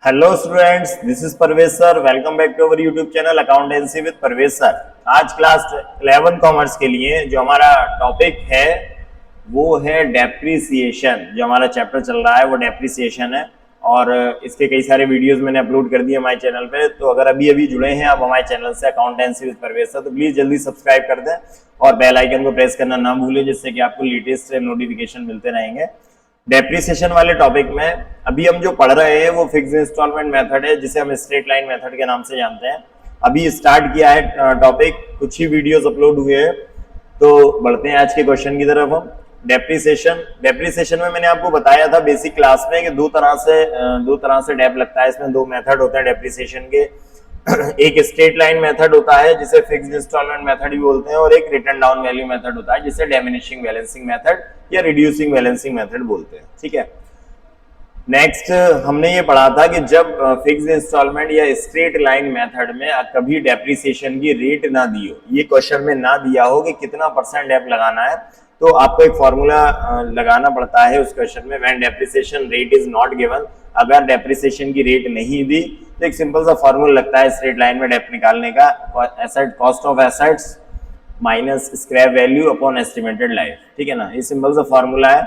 Hello students, this is Parvez sir. Welcome back to our YouTube channel accountancy with Parvez sir. आज class 11 commerce के लिए जो हमारा topic है वो है डेप्रिसिएशन। जो हमारा चैप्टर चल रहा है वो डेप्रिसिएशन है और इसके कई सारे वीडियोस मैंने अपलोड कर दिए हमारे चैनल पे। तो अगर अभी अभी जुड़े हैं आप हमारे चैनल से अकाउंटेंसी विद परवेज सर तो प्लीज जल्दी सब्सक्राइब कर दें और बेल आइकन को प्रेस करना ना भूलें, जिससे कि आपको लेटेस्ट नोटिफिकेशन मिलते रहेंगे। डेप्रिसिएशन वाले टॉपिक में अभी हम जो पढ़ रहे हैं वो फिक्स्ड इंस्टॉलमेंट मेथड है, जिसे हम स्ट्रेट लाइन मेथड के नाम से जानते हैं। अभी स्टार्ट किया है टॉपिक, कुछ ही वीडियोस अपलोड हुए हैं। तो बढ़ते हैं आज के क्वेश्चन की तरफ। हम डेप्रिसिएशन में मैंने आपको बताया था बेसिक क्लास में कि दो तरह से डेप लगता है। इसमें दो मेथड होते हैं डेप्रिसिएशन के। एक स्ट्रेट लाइन मेथड होता है जिसे फिक्स्ड इंस्टॉलमेंट मेथड भी बोलते हैं, और एक रिटर्न डाउन वैल्यू मेथड होता है जिसे डिमिनिशिंग बैलेंसिंग मेथड या रिड्यूसिंग बैलेंसिंग मेथड बोलते हैं। ठीक है, नेक्स्ट हमने ये पढ़ा था कि जब फिक्स्ड इंस्टॉलमेंट या स्ट्रेट लाइन मेथड में कभी डेप्रिसिएशन की रेट ना दी हो, ये क्वेश्चन में ना दिया हो कि कितना परसेंट डेप लगाना है, तो आपको एक फॉर्मूला लगाना पड़ता है उस क्वेश्चन में। When depreciation rate is not given, अगर डेप्रिसिएशन की रेट नहीं दी तो एक सिंपल सा फॉर्मूला लगता है स्ट्रेट लाइन में डेप निकालने का, asset cost of assets minus scrap value upon estimated life. ठीक है ना, ये सिंपल सा फॉर्मूला है,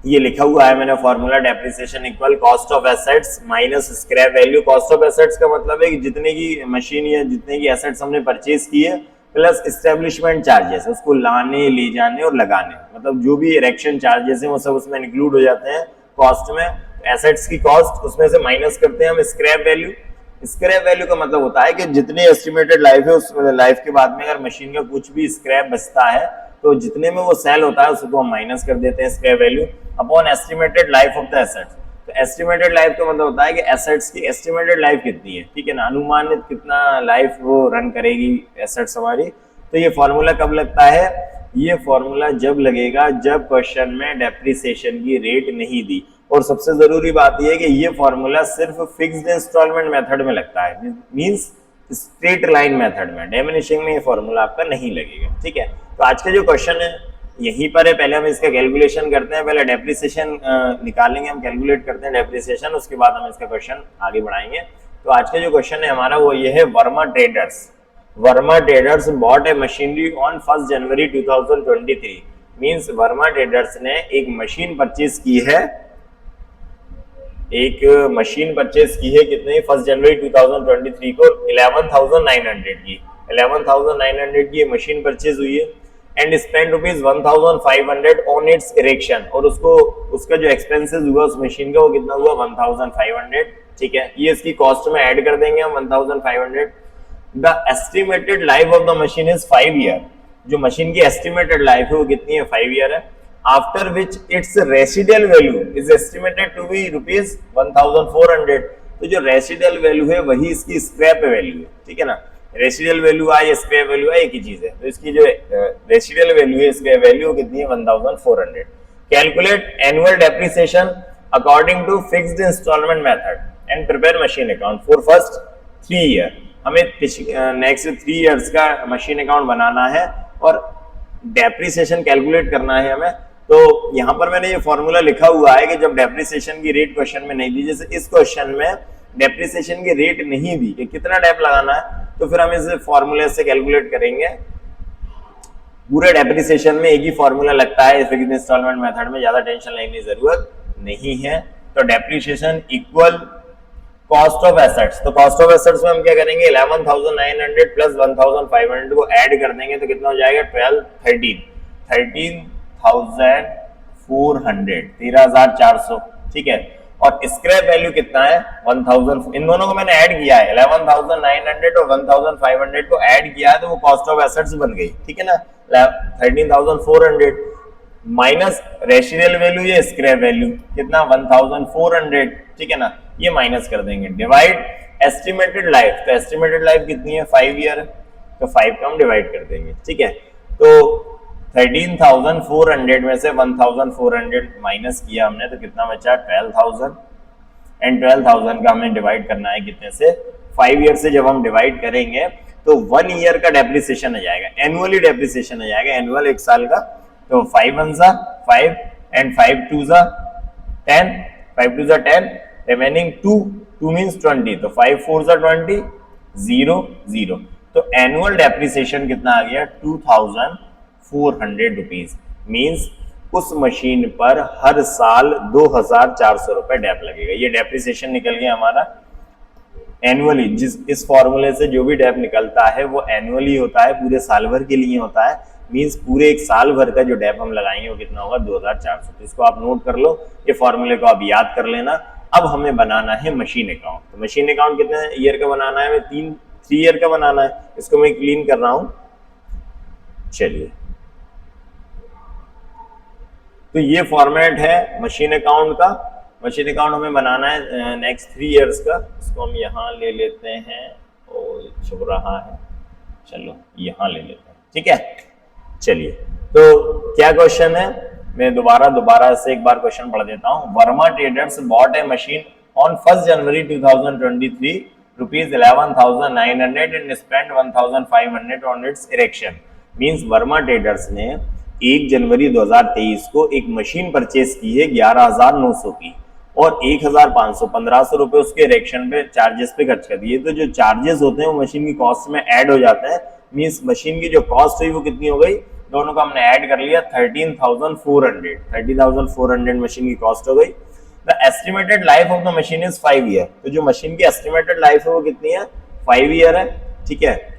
ये लिखा हुआ है मैंने formula. Depreciation equal cost of assets minus scrap value. Cost of assets का मतलब है कि जितने की मशीन या जितने की एसेट्स हमने परचेज की है प्लस एस्टेब्लिशमेंट चार्जेस, उसको लाने ले जाने और लगाने, मतलब जो भी इरेक्शन चार्जेस हैं वो सब उसमें इंक्लूड हो जाते हैं कॉस्ट में। एसेट्स की कॉस्ट उसमें से माइनस करते हैं हम स्क्रैप वैल्यू। स्क्रैप वैल्यू का मतलब होता है कि जितनी एस्टिमेटेड लाइफ है उस लाइफ के बाद में अगर मशीन का कुछ भी स्क्रैप बचता है तो जितने में वो सेल होता है उसको हम माइनस कर देते हैं scrap value upon estimated life of the assets. तो एस्टिमेटेड लाइफ का मतलब होता है कि एसेट्स की एस्टिमेटेड लाइफ कितनी है। ठीक है ना, अनुमानित कितना लाइफ वो रन करेगी एसेट्स हमारी। तो ये फॉर्मूला कब लगता है? ये फॉर्मूला जब लगेगा जब क्वेश्चन में डेप्रिसिएशन की रेट नहीं दी। और सबसे जरूरी बात यह है कि ये फॉर्मूला सिर्फ फिक्स्ड इंस्टॉलमेंट मेथड में लगता है, मींस स्ट्रेट लाइन मेथड में। डिमिनिशिंग में ये फॉर्मूला आपका नहीं लगेगा। ठीक है, तो आज का जो क्वेश्चन है यहीं पर है। पहले हम इसका कैलकुलेशन करते हैं, पहले डेप्रिसिएशन निकालेंगे, हम कैलकुलेट करते हैं डेप्रिसिएशन, उसके बाद हम इसका क्वेश्चन आगे बढ़ाएंगे। तो आज का जो क्वेश्चन है हमारा वो ये है, Verma traders bot A machinery on 1 January 2023। Means Verma traders ने एक मशीन परचेज की है, कितने? 1 जनवरी 2023 को 11,900 की 11,900 की मशीन परचेज हुई है and spend ₹1,500 on it's erection. और उसका जो एक्सपेंसेस हुआ उस मशीन का वो कितना हुआ? 1,500। ठीक है, ये इसकी कॉस्ट में ऐड कर देंगे हम 1,500। The estimated life of the machine is 5 year. जो मशीन की एस्टिमेटेड लाइफ है वो कितनी है? 5 ईयर है। After which its residual value is estimated to be ₹1,400। तो जो रेसिडुअल वैल्यू है वही इसकी स्क्रैप वैल्यू है। ठीक है ना, रेसिडुअल वैल्यू आई स्क्रैप वैल्यू आई एक ही चीज है। तो इसकी जो रेसिडुअल वैल्यू है स्क्रैप वैल्यू कितनी है? 1,400। Calculate annual depreciation according to fixed instalment method and prepare machine account for first 3 year. हमें नेक्स्ट 3 इयर्स का मशीन अकाउंट बनाना है और डेप्रिसिएशन कैलकुलेट करना है हमें। तो यहाँ पर मैंने ये फॉर्मूला लिखा हुआ है कि जब डेप्रिसिएशन की रेट क्वेश्चन में नहीं दी, जैसे इस क्वेश्चन में डेप्रिसिएशन की रेट नहीं दी कि कितना डेप लगाना है, तो फिर हम इस फॉर्मूले से कैलकुलेट करेंगे। पूरे डेप्रिसिएशन में एक ही फॉर्मूला लगता है फिक्स्ड इंस्टॉलमेंट मेथड में, ज्यादा टेंशन लेने की जरूरत नहीं है। तो depreciation equal cost of assets. तो कॉस्ट ऑफ एसेट्स में हम क्या करेंगे? 11,900 प्लस 1,500 को ऐड कर देंगे तो कितना हो जाएगा? 13,400। ठीक है, और स्क्रैप वैल्यू कितना है? 1,000। इन दोनों को मैंने ऐड किया है, 11,900 और 1,500 को ऐड किया है तो वो कॉस्ट ऑफ एसेट्स बन गई। ठीक है ना, 13,400 माइनस रेसिडुअल वैल्यू या स्क्रैप वैल्यू कितना? 1,400। ठीक है ना, ये माइनस कर देंगे, डिवाइड एस्टिमेटेड लाइफ। तो एस्टिमेटेड लाइफ कितनी है? 5 ईयर। तो 5 का हम डिवाइड कर देंगे। ठीक है, तो 13,400 में से 1,400 माइनस किया हमने तो कितना बचा? 12,000। एंड 12,000 का हमें डिवाइड करना है कितने से? 5 ईयर से। जब हम डिवाइड करेंगे तो 1 ईयर का डेप्रिसिएशन आ जाएगा, एनुअली डेप्रिसिएशन आ जाएगा, एनुअल 1 साल का। तो 5 1 5 एंड 5 2 10, 5 2 10 रिमेनिंग 2 मीन्स 20, तो 5 4 20, 0 0, तो एनुअल डेप्रिसिएशन कितना आ गया 2400 रुपीज, मीन्स उस मशीन पर हर साल 2400 रुपए डेप लगेगा। ये डेप्रिसिएशन निकल गया हमारा एनुअली। जिस इस फॉर्मूले से जो भी डेप निकलता है वो एनुअली होता है, पूरे साल भर के लिए होता है, मींस पूरे एक साल भर का जो डेप हम लगाएंगे वो कितना होगा 2400। तो इसको आप नोट कर लो, ये फॉर्मूले को आप याद कर लेना। अब हमें बनाना है मशीन अकाउंट। तो मशीन अकाउंट कितने ईयर का बनाना है, हमें 3 ईयर का बनाना है। इसको मैं क्लीन कर रहा हूं, चलिए। तो ये फॉर्मेट है मशीन अकाउंट का। मशीन अकाउंट हमें बनाना है नेक्स्ट 3 इयर्स का। इसको हम यहाँ ले लेते हैं, और छुप रहा है, चलो यहाँ ले लेते हैं, ठीक है। चलिए, तो क्या क्वेश्चन है, मैं दोबारा से एक बार क्वेश्चन पढ़ देता हूँ। Verma traders bot A machine on 1 January 2023 rupees 11,900 and spend 1,500 on it's erection. Means Verma traders ने 1 जनवरी 2023 को एक मशीन परचेज की है 11,900 की, और 1,500 1500 रुपए उसके इरेक्शन पे चार्जेस पे खर्च कर दिए। तो जो चार्जेस होते हैं वो मशीन की कॉस्ट में ऐड हो जाते हैं। मीन्स मशीन की जो कॉस्ट हुई वो कितनी हो गई, दोनों को हमने ऐड कर लिया 13,400 मशीन की कॉस्ट हो गई। The estimated life of the machine is 5 year. तो जो मशीन की एस्टिमेटेड लाइफ है वो कितनी है, 5 ईयर है, ठीक है।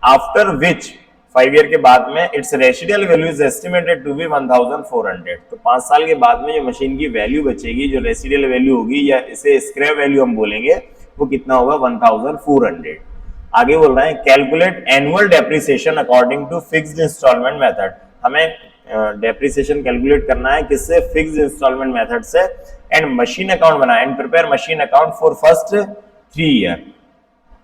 आफ्टर विच 5 ईयर के बाद में its residual value is estimated to be 1,400। तो 5 साल के बाद में जो मशीन की वैल्यू बचेगी, जो रेसिडुअल वैल्यू होगी, या इसे स्क्रैप वैल्यू हम बोलेंगे, वो कितना होगा 1,400। आगे बोल रहे हैं calculate annual depreciation according to fixed instalment method. हमें डेप्रिसिएशन कैलकुलेट करना है किससे, फिक्स्ड इंस्टॉलमेंट मेथड से। एंड मशीन अकाउंट बनाए and prepare machine account for first 3 year.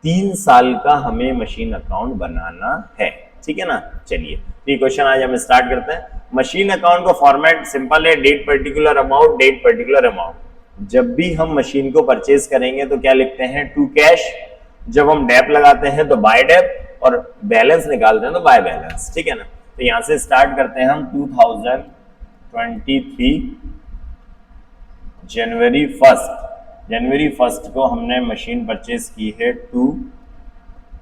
3 साल का हमें मशीन अकाउंट बनाना है, ठीक है ना। चलिए, ये क्वेश्चन आज हम स्टार्ट करते हैं। मशीन अकाउंट का फॉर्मेट सिंपल है, date particular amount, date particular amount. जब भी हम मशीन को परचेज करेंगे तो क्या लिखते हैं, टू कैश। जब हम डेप लगाते हैं तो बाय डेप, और बैलेंस निकालते हैं तो बाय बैलेंस, ठीक है ना। तो यहां से स्टार्ट करते हैं हम 2023 जनवरी 1 को हमने मशीन परचेज की है टू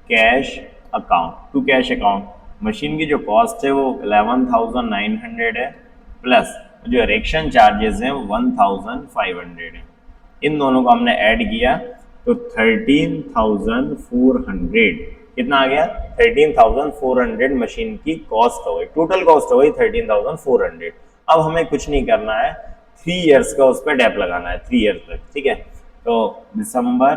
कैश अकाउंट। मशीन की जो कॉस्ट है वो 11,900 है, प्लस जो इरेक्शन चार्जेस हैं 1,500 है। इन दोनों को हमने ऐड किया तो 13,400 कितना आ गया, 13,400 मशीन की कॉस्ट हो गई, टोटल कॉस्ट हो गई 13,400। अब हमें कुछ नहीं करना है, 3 इयर्स का उस पर डेप लगाना है, 3 ईयर तक, ठीक है। तो दिसंबर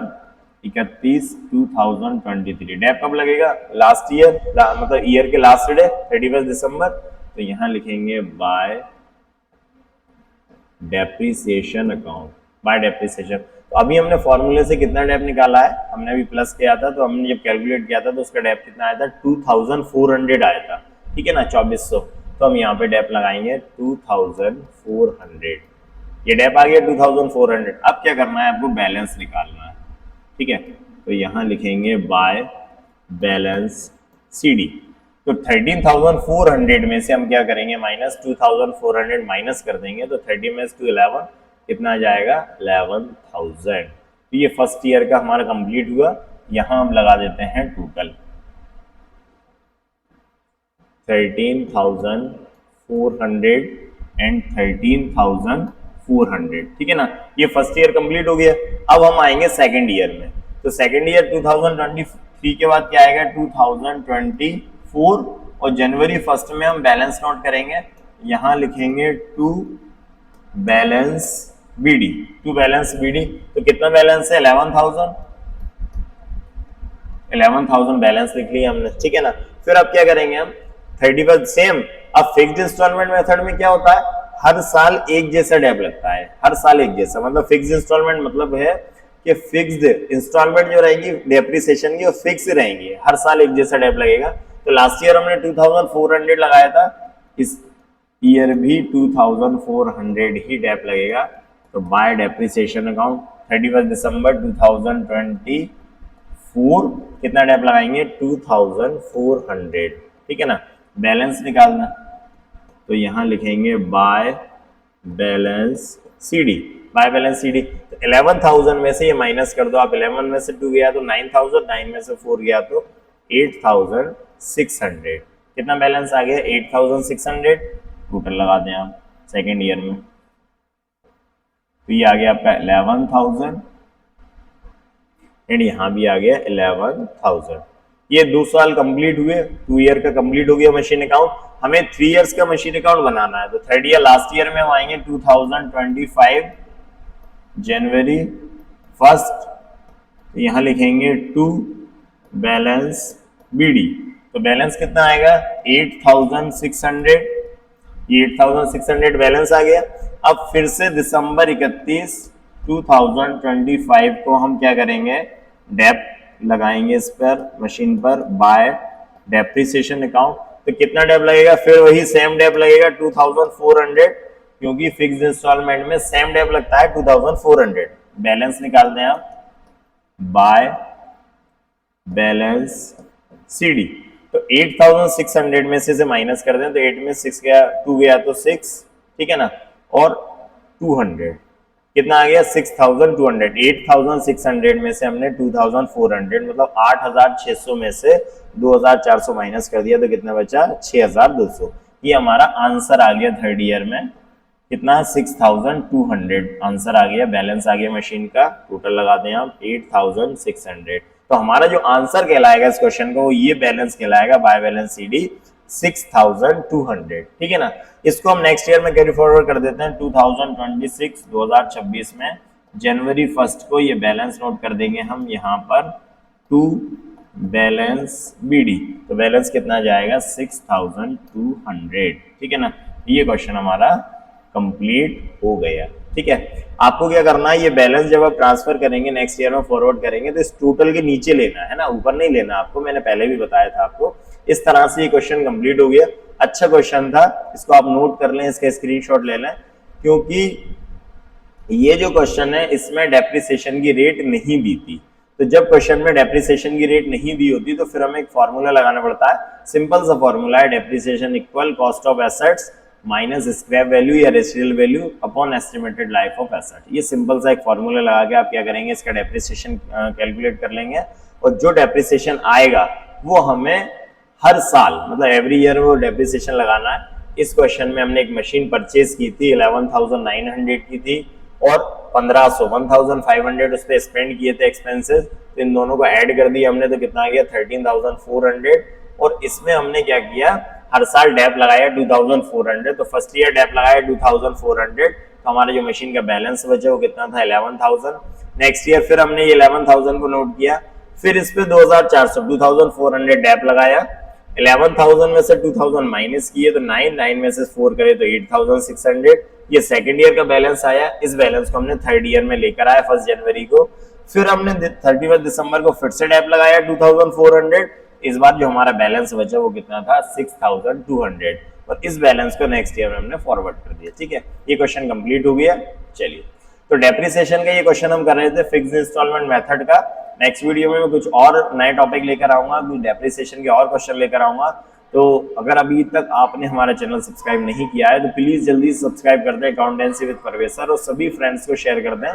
31 2023 डेप कब लगेगा, लास्ट ईयर, मतलब ईयर के लास्ट डे 31 दिसंबर। तो यहां लिखेंगे bye depreciation account, bye depreciation. तो अभी हमने फॉर्मूले से कितना डेप निकाला है, हमने अभी प्लस किया था, तो हमने जब कैलकुलेट किया था तो उसका डेप कितना आया था 2400 आया था, ठीक है ना, 2400। तो हम यहाँ पे डेप लगाएंगे 2400, ये डेप आ गया 2400। अब क्या करना है, आपको बैलेंस निकालना है, ठीक है। तो यहाँ लिखेंगे बाय बैलेंस CD। तो 13,400 में से हम क्या करेंगे, माइनस 2,400 माइनस कर देंगे, तो 30 में 2 11 कितना आ जाएगा 11,000। तो ये फर्स्ट ईयर का हमारा कंप्लीट हुआ। यहां हम लगा देते हैं टोटल 13,400 एंड 13,400, ठीक है ना। ये फर्स्ट ईयर कंप्लीट हो गया। अब हम आएंगे सेकंड ईयर में। तो सेकंड ईयर 2023 के बाद क्या आएगा 2024, और जनवरी 1 में हम बैलेंस नोट करेंगे। यहां लिखेंगे to balance BD, to balance BD। तो कितना बैलेंस है 11,000 बैलेंस लिख लिया हमने, ठीक है ना। फिर अब क्या करेंगे हम 31 सेम। अब फिक्स्ड इंस्टॉलमेंट मेथड में क्या होता है, हर साल एक जैसा डेप लगता है, हर साल एक जैसा, मतलब फिक्स्ड इंस्टॉलमेंट मतलब है कि फिक्स्ड इंस्टॉलमेंट जो रहेगी डेप्रिसिएशन की वो फिक्स रहेंगी, हर साल एक जैसा डेप लगेगा। तो लास्ट ईयर हमने 2400 लगाया था, इस ईयर भी 2400 ही डेप लगेगा। तो बाय डेप्रिसिएशन अकाउंट 31 दिसंबर 2024 कितना डेप लगाएंगे 2400, ठीक है ना। बैलेंस निकालना, तो यहां लिखेंगे by balance CD, by balance CD। तो 11,000 में से ये माइनस कर दो आप, 11 में से 2 गया तो 9,000, 9 में से 4 गया तो 8,600। कितना बैलेंस आ गया? 8,600। टोटल लगा दें आप सेकेंड ईयर में, तो ये आ गया आपका 11,000 एंड यहाँ भी आ गया 11,000। ये 2 साल कंप्लीट हुए, 2 ईयर का कंप्लीट हो गया मशीन अकाउंट। हमें 3 इयर्स का मशीन अकाउंट बनाना है, तो थर्ड ईयर लास्ट ईयर में हम आएंगे 2025 जनवरी 1, तो यहाँ लिखेंगे टू बैलेंस बीडी। तो बैलेंस कितना आएगा? 8,600। ये 8,600 बैलेंस आ गया। अब फिर से दिसंबर 31, 2025 को हम क्या करेंगे? डेप लगाएंगे इस पर, मशीन पर, बाय डेप्रिसिएशन अकाउंट। तो कितना डेप लगेगा? फिर वही सेम डेप लगेगा 2,400, क्योंकि फिक्स इंस्टॉलमेंट में सेम डेप लगता है 2,400। बैलेंस निकाल दें आप, बाय बैलेंस सीडी। तो 8,600 में से माइनस कर दें, तो 8 में 6 गया, 2 गया तो 6, ठीक है ना, और 200 कितना आ गया? 6,200। 8,600 में से हमने 2,400 मतलब 8,600 में से 2,400 माइनस कर दिया, तो कितना बचा? 6,200। ये हमारा आंसर आ गया थर्ड ईयर में। कितना? 6,200 आंसर आ गया, बैलेंस आ गया मशीन का। टोटल लगा दें आप 8,600। तो हमारा जो आंसर कहलाएगा इस क्वेश्चन को, वो ये बैलेंस कहलाएगा, बाय बैलेंस सीडी 6,200। ठीक है ना। इसको हम नेक्स्ट ईयर में कैरी फॉरवर्ड कर देते हैं 2026 में जनवरी 1 को ये बैलेंस नोट कर देंगे हम यहाँ पर, टू बैलेंस बीडी। तो बैलेंस कितना जाएगा? 6,200। ठीक है ना। ये क्वेश्चन हमारा कंप्लीट हो गया। ठीक है। आपको क्या करना है, ये बैलेंस जब आप ट्रांसफर करेंगे नेक्स्ट ईयर में फॉरवर्ड करेंगे, तो इस टोटल के नीचे लेना है ना, ऊपर नहीं लेना आपको। मैंने पहले भी बताया था आपको। इस तरह से ये क्वेश्चन कंप्लीट हो गया। अच्छा क्वेश्चन था, इसको आप नोट कर लें, इसका स्क्रीनशॉट ले लें, क्योंकि ये जो क्वेश्चन है इसमें डेप्रिसिएशन की रेट नहीं दी थी। तो जब क्वेश्चन में डेप्रिसिएशन की रेट नहीं दी होती, तो फिर हमें एक फॉर्मूला लगाना पड़ता है। सिंपल सा फॉर्मूला है, depreciation equal cost of assets minus scrap value या residual value upon estimated life of asset. ये सिंपल सा एक फॉर्मूला लगा के आप क्या करेंगे, इसका डेप्रिसिएशन कैलकुलेट कर लेंगे, और जो डेप्रिसिएशन आएगा वो हमें हर साल, मतलब एवरी ईयर वो डेप्रिसिएशन लगाना है। इस क्वेश्चन में हमने एक मशीन परचेज की थी, 11,900 की थी, और 1,500 उस पर स्पेंड किए थे एक्सपेंसेस। तो इन दोनों को ऐड कर दिया हमने, तो कितना आ गया? 13,400। और इसमें हमने क्या किया, हर साल डेप लगाया 2,400। तो फर्स्ट ईयर डेप लगाया 2,400, तो हमारे जो मशीन का बैलेंस बचा वो कितना था? 11,000। नेक्स्ट ईयर फिर हमने ये 11,000 को नोट किया, फिर इस पे 2,400 डेप लगाया, 11,000 में से 2,000 माइनस किए तो 9 में से 4 करे तो 8,600। ये सेकेंड ईयर का बैलेंस आया। इस बैलेंस को हमने थर्ड ईयर में लेकर आया 1 जनवरी को। फिर हमने 31 दिसंबर को फिर से डेप लगाया 2,400। इस बार जो हमारा बैलेंस बचा वो कितना था? 6,200। और इस बैलेंस को नेक्स्ट ईयर में हमने फॉरवर्ड कर दिया। ठीक है, ये क्वेश्चन कंप्लीट हो गया। चलिए, तो डेप्रिसिएशन का ये क्वेश्चन हम कर रहे थे फिक्स्ड इंस्टॉलमेंट मेथड का। नेक्स्ट वीडियो में मैं कुछ और नए टॉपिक लेकर आऊंगा, कुछ डेप्रिसिएशन के और क्वेश्चन लेकर आऊंगा। तो अगर अभी तक आपने हमारा चैनल सब्सक्राइब नहीं किया है तो प्लीज जल्दी सब्सक्राइब कर दें, अकाउंटेंसी विद परवेज सर, और सभी फ्रेंड्स को शेयर कर दें।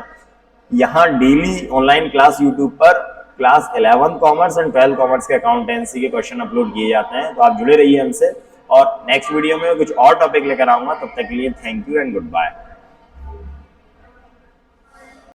यहाँ डेली ऑनलाइन क्लास यूट्यूब पर क्लास 11 कॉमर्स एंड 12 कॉमर्स के अकाउंटेंसी के क्वेश्चन अपलोड किए जाते हैं। तो आप जुड़े रहिए हमसे, और नेक्स्ट वीडियो में कुछ और टॉपिक लेकर आऊंगा। तब तक के लिए thank you and good bye.